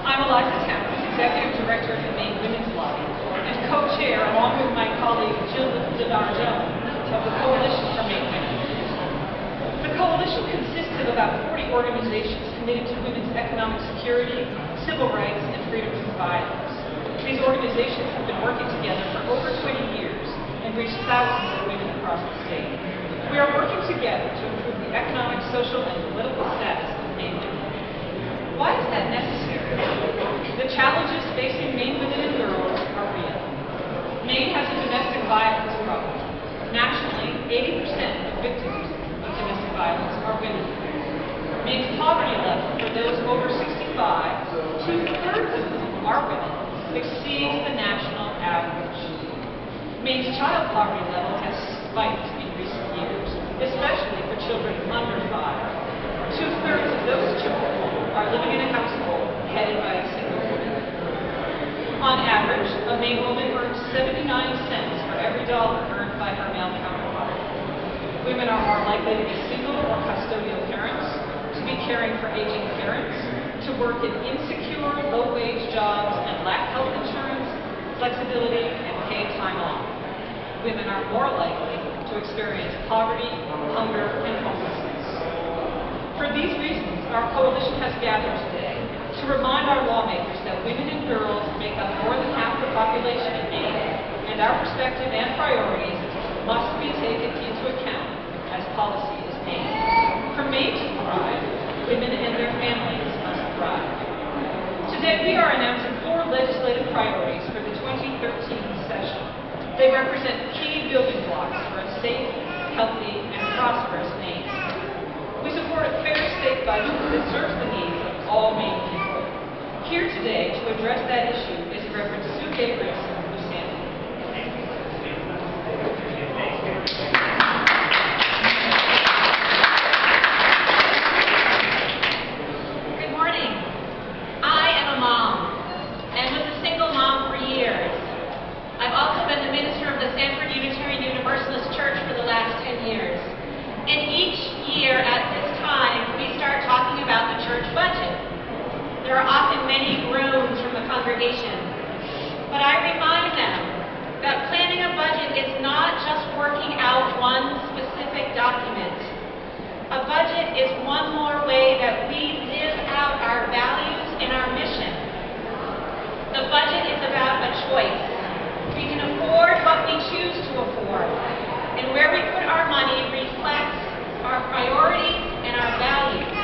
I'm Eliza Towns, Executive Director of the Maine Women's Lobby, and co-chair, along with my colleague Jill Denard-Jones, of the Coalition for Maine Women. The coalition consists of about 40 organizations committed to women's economic security, civil rights, and freedom from violence. These organizations have been working together for over 20 years and reached thousands of women across the state. We are working together to improve the economic, social, and political status of Maine women. Why is that necessary? The challenges facing Maine women and girls are real. Maine has a domestic violence problem. Nationally, 80% of victims of domestic violence are women. Maine's poverty level for those over 65, 2/3 of whom are women, exceeds the national average. Maine's child poverty level has spiked in recent years, especially for children under 5. 2/3 of those children are living in a household headed by a single woman. On average, a Maine woman earns 79 cents for every dollar earned by her male counterpart. Women are more likely to be single or custodial parents, to be caring for aging parents, to work in insecure, low-wage jobs and lack health insurance, flexibility, and paid time off. Women are more likely to experience poverty, hunger, and homelessness. For these reasons, our coalition has gathered today to remind our lawmakers that women and girls make up more than half the population in Maine, and our perspective and priorities must be taken into account as policy is made. For Maine to thrive, women and their families must thrive. Today we are announcing 4 legislative priorities for the 2013 session. They represent key building blocks for a safe, healthy, and prosperous Maine. We support a fair state budget that serves the needs of all Maine people. Here today to address that issue is Reverend Sue Gabriel, who stands. Good morning. I am a mom, and was a single mom for years. I've also been the minister of the Sanford Unitarian Universalist Church for the last 10 years. And each year at this time, we start talking about the church budget. There are often many groans from the congregation. But I remind them that planning a budget is not just working out one specific document. A budget is one more way that we live out our values and our mission. The budget is about a choice. We can afford what we choose to afford, and where we put our money reflects our priorities and our values.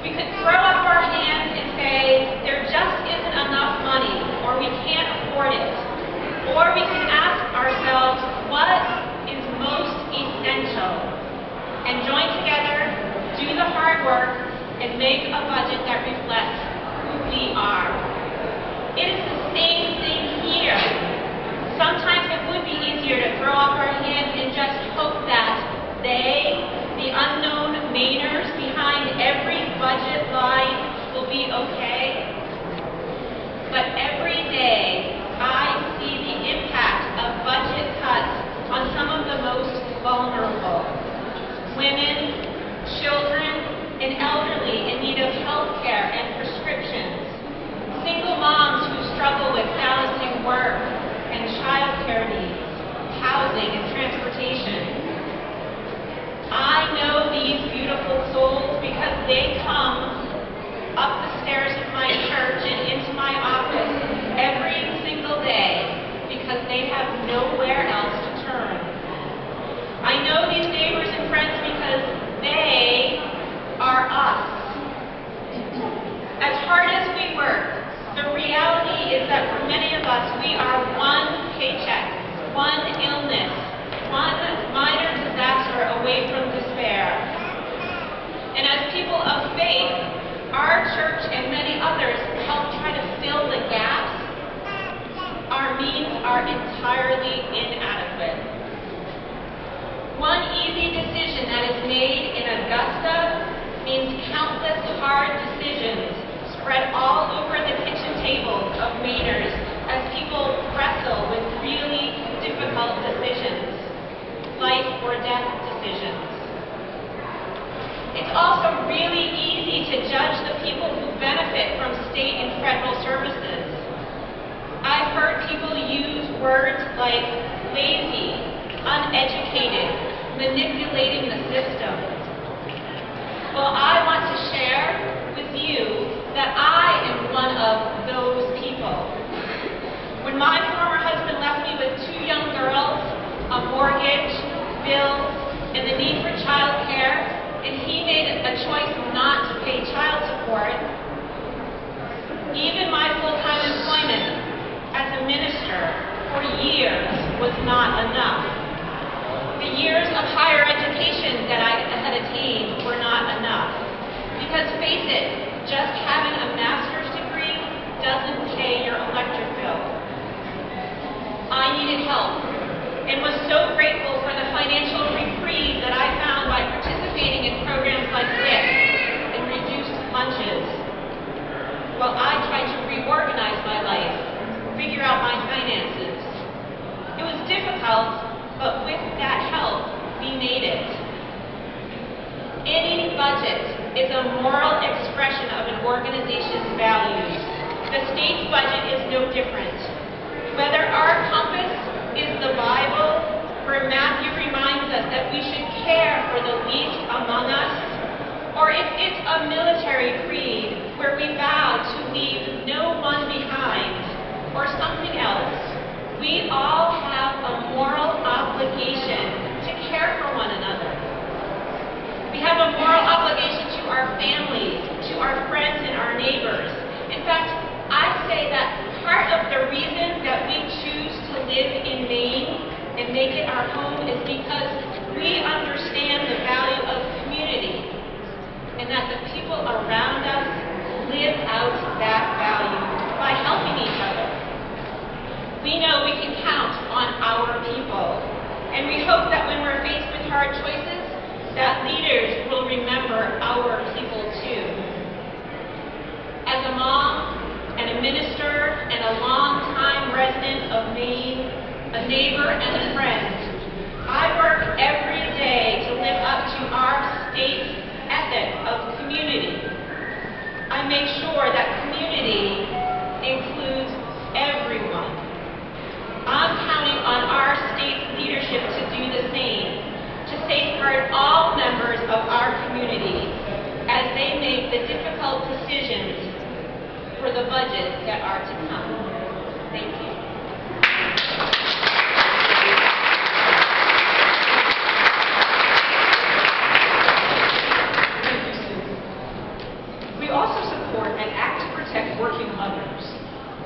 We could throw up our hands and say, there just isn't enough money, or we can't afford it. Or we can ask ourselves, what is most essential? And join together, do the hard work, and make a budget that reflects who we are. It is the same thing here. Sometimes it would be easier to throw up our hands and just hope that they, the unknown Mainers behind every budget line, will be okay. But every day, I see the impact of budget cuts on some of the most vulnerable. Women, children, and elderly in need of health care and prescriptions. Single moms who struggle with balancing work and child care needs, housing, and transportation. I know these beautiful souls because they come up the stairs of my church and into my office every single day because they have nowhere else to turn. I know these neighbors and friends because they are us. As hard as we work, the reality is that for many of us, we are one paycheck, one illness, one minor disaster away from despair. And as people of faith, our church and many others help try to fill the gaps. Our means are entirely inadequate. One easy decision that is made in Augusta means countless hard decisions spread all over the kitchen tables of Mainers as people wrestle with really difficult decisions, life or death decisions. It's also really easy to judge the people who benefit from state and federal words like lazy, uneducated, manipulating the system. Well, I want to share with you that I am one of those people. When my former husband left me with 2 young girls, a mortgage, bills, and the need for child care, and he made a choice not to pay child support, even my full-time employment as a minister for years was not enough. The years of higher education that I had attained were not enough. Because face it, just having a master's degree doesn't pay your electric bill. I needed help and was so grateful for the financial reprieve that I found by participating in programs like this and reduced lunches. Well, I tried to reorganize my life, figure out my finances. It was difficult, but with that help, we made it. Any budget is a moral expression of an organization's values. The state's budget is no different. Whether our compass is the Bible, where Matthew reminds us that we should care for the least among us, or if it's a military creed where we vow to leave no one behind, or something else, we all have a moral obligation to care for one another. We have a moral obligation to our families, to our friends and our neighbors. In fact, I say that part of the reason that we choose to live in Maine and make it our home is because we understand the value of community and that the people around us live out that value by helping each other. We know we can count on our people, and we hope that when we're faced with hard choices, that leaders will remember our people too. As a mom and a minister and a longtime resident of Maine, a neighbor and a friend, I work every day to live up to our state's ethic of community. I make sure that community includes everyone. I'm counting on our state's leadership to do the same, to safeguard all members of our community as they make the difficult decisions for the budgets that are to come. Thank you. We also support an act to protect working mothers.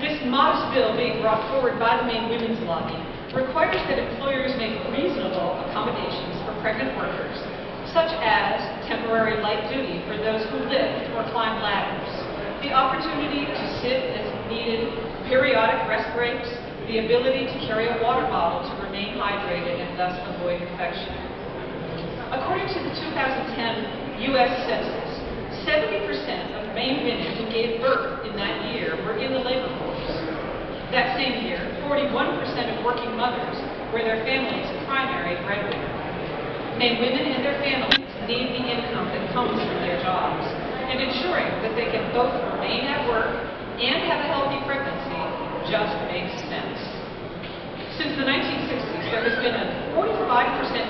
This modest bill being brought forward by the Maine Women's Lobby requires that employers make reasonable accommodations for pregnant workers, such as temporary light duty for those who lift or climb ladders, the opportunity to sit as needed, periodic rest breaks, the ability to carry a water bottle to remain hydrated and thus avoid infection. According to the 2010 U.S. Census, 70% of Maine women who gave birth in that year were in the labor force. That same year, 41% of working mothers were their family's primary breadwinner. Maine women and their families need the income that comes from their jobs, and ensuring that they can both remain at work and have a healthy pregnancy just makes sense. Since the 1960s, there has been a 45%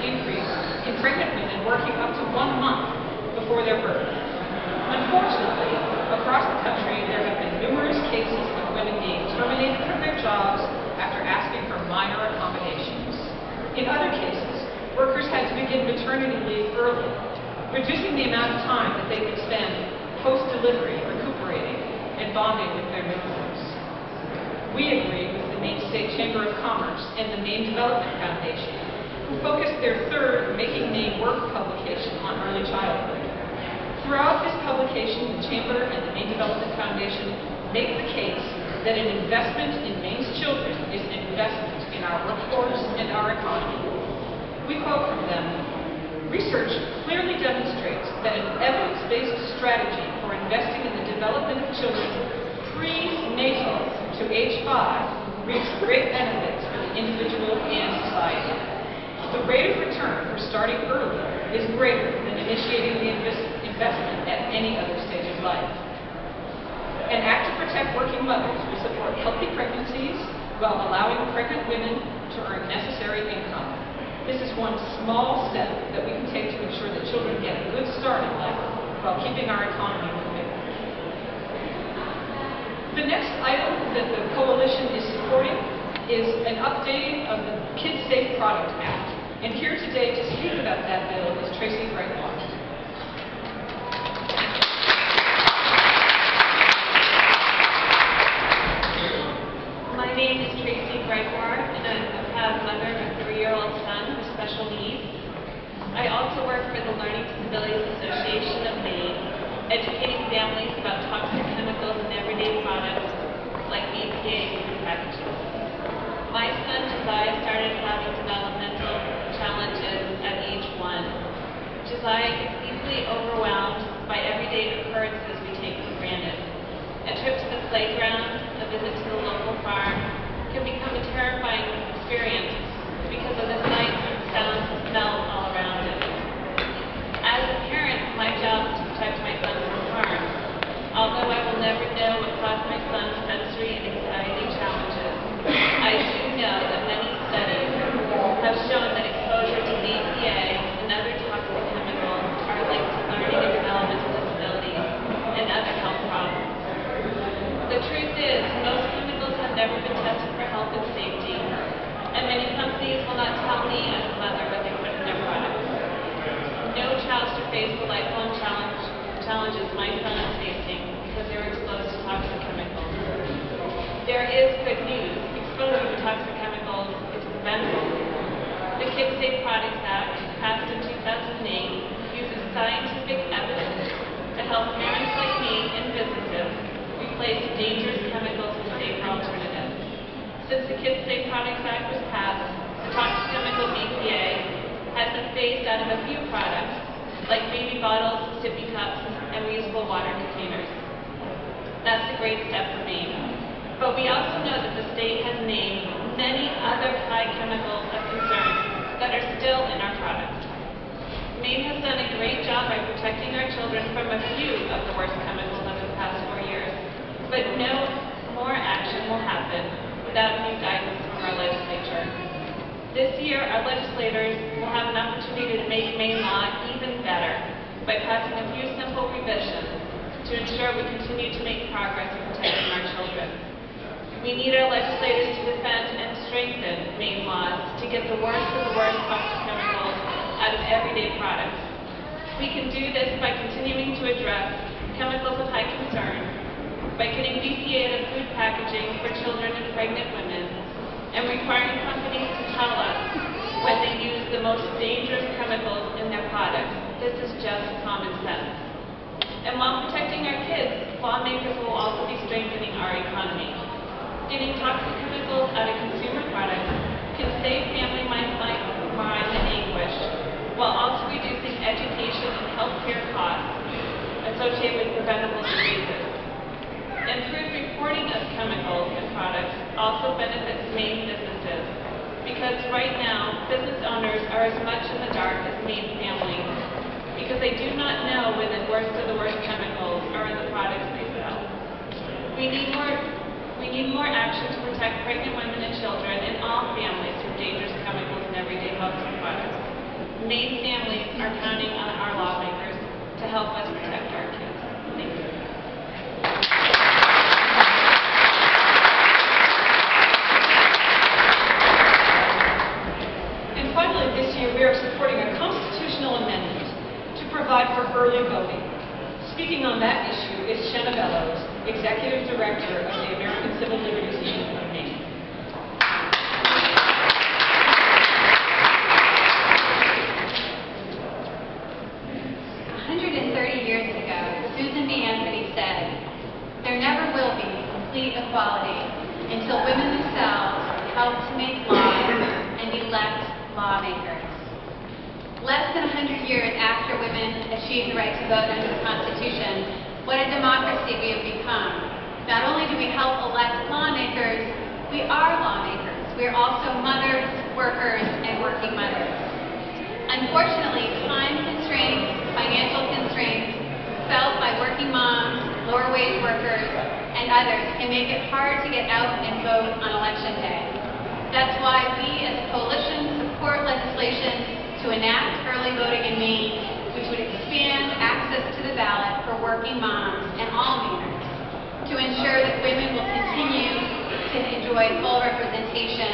increase in pregnant women working up to 1 month before their birth. Unfortunately, across the country, there have been numerous cases of women being terminated from their jobs after asking for minor accommodations. In other cases, workers had to begin maternity leave early, reducing the amount of time that they could spend post-delivery recuperating and bonding with their newborns. We agree with the Maine State Chamber of Commerce and the Maine Development Foundation, who focused their 3rd Making Maine Work publication on early childhood. Throughout this publication, the Chamber and the Maine Development Foundation make the case that an investment in Maine's children is an investment in our workforce and our economy. We quote from them, "Research clearly demonstrates that an evidence-based strategy for investing in the development of children prenatal to age 5 reaps great benefits for the individual and society. The rate of return for starting early is greater than initiating the investment at any other stage of life. An act to protect working mothers will support healthy pregnancies, while allowing pregnant women to earn necessary income. This is one small step that we can take to ensure that children get a good start in life while keeping our economy moving. The next item that the coalition is supporting is an updating of the Kids Safe Product Act. And here today to speak about that bill is Tracy Gregoire. My name is Tracy Gregoire, and I'm a proud mother of a 3-year-old son with special needs. I also work for the Learning Disabilities Association of Maine, educating families about toxic chemicals in everyday products like BPA and food packaging. My son Josiah started having developmental challenges at age 1. Josiah gets easily overwhelmed by everyday occurrences we take for granted. A trip to the playground, a visit to the local farm can become a terrifying experience because of the sights and sounds and smells all around him. As a parent, my job is to protect my son from harm. Although I will never know what caused my son's sensory and anxiety challenges, I do know that many studies have shown that exposure to BPA and other toxic chemicals are linked to learning and developmental disabilities and other health problems. The truth is, most chemicals have never been tested for health and safety, and many companies will not tell me as a mother what they put in their products. No child should face the lifelong challenges my son is facing because they were exposed to toxic chemicals. There is good news. Exposure to toxic chemicals is preventable. The Kids Safe Products Act, passed in 2008, uses scientific evidence to help parents like me and businesses replace dangerous chemicals with safer alternatives. Since the Kids Safe Products Act was passed, the toxic chemical BPA has been phased out of a few products, like baby bottles, sippy cups, and reusable water containers. That's a great step for Maine. But we also know that the state has named many other high chemicals of concern that are still in our products. Maine has done a great job by protecting our children from a few of the worst chemicals over the past 4 years, but no more action will happen without new guidance from our legislature. This year, our legislators will have an opportunity to make Maine law even better by passing a few simple revisions to ensure we continue to make progress in protecting our children. We need our legislators to defend and strengthen Maine laws to get the worst of the worst toxic chemicals out of everyday products. We can do this by continuing to address chemicals of high concern, by getting BPA out of food packaging for children and pregnant women, and requiring companies to tell us when they use the most dangerous chemicals in their products. This is just common sense. And while protecting our kids, lawmakers will also be strengthening our economy. Getting toxic chemicals out of consumer products can save family time and anguish, while also reducing education and healthcare costs associated with preventable diseases. Improved reporting of chemicals and products also benefits Maine businesses, because right now, business owners are as much in the dark as Maine families, because they do not know when the worst of the worst chemicals are in the products they sell. We need more action to protect pregnant women and children and all families from dangerous chemicals in everyday healthcare products. Maine families are counting on our lawmakers to help us protect our kids. Thank you. And finally, this year we are supporting a constitutional amendment to provide for early voting. Speaking on that issue is Shanna Bellows, Executive Director of the American Civil Liberties Union of Maine. 130 years ago, Susan B. Anthony said, "There never will be complete equality until women themselves help to make laws and elect lawmakers." Less than 100 years after women achieved the right to vote under the Constitution, what a democracy we have become. Not only do we help elect lawmakers, we are lawmakers. We are also mothers, workers, and working mothers. Unfortunately, time constraints, financial constraints felt by working moms, lower wage workers, and and others can make it hard to get out and vote on election day. That's why we as a coalition support legislation to enact early voting in Maine, which would expand access to the ballot for working moms and all Mainers to ensure that women will continue to enjoy full representation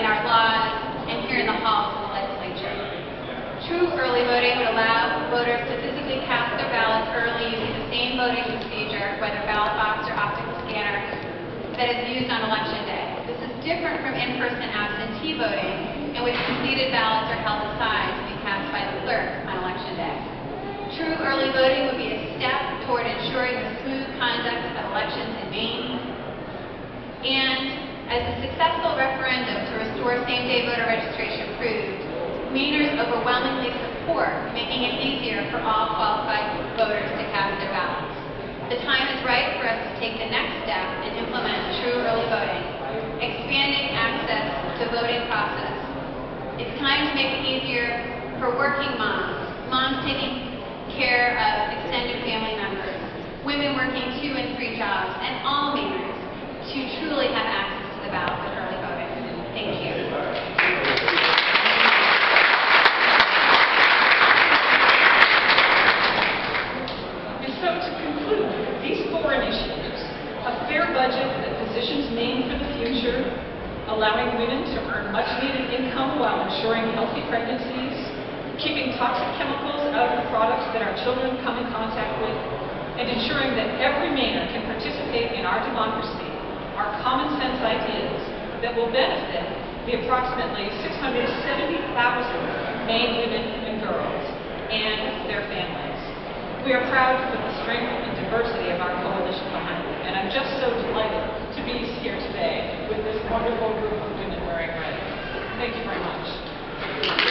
in our laws and here in the halls of the legislature. True early voting would allow voters to physically cast their ballots early using the same voting procedure, whether ballot box or optical scanner, that is used on election day. This is different from in-person absentee voting, in which completed ballots are held aside to be cast by the clerk on election day. True early voting would be a step toward ensuring the smooth conduct of elections in Maine. And as the successful referendum to restore same-day voter registration proved, Mainers overwhelmingly support making it easier for all qualified voters to cast their ballots. The time is right for us to take the next step and implement true early voting, expanding access to voting process. It's time to make it easier for working moms, moms taking care of extended family members, women working 2 and 3 jobs, and all Mainers to truly have access to the ballot with early voting. Thank you. And so to conclude, these 4 initiatives, a fair budget that positions Maine for the future, allowing women to earn much-needed income while ensuring healthy pregnancies, keeping toxic chemicals out of the products that our children come in contact with, and ensuring that every Mainer can participate in our democracy are common sense ideas that will benefit the approximately 670,000 Maine women and girls and their families. We are proud to put the strength and diversity of our coalition behind it, and I'm just so delighted to be here today with this wonderful group of women wearing red. Thank you very much.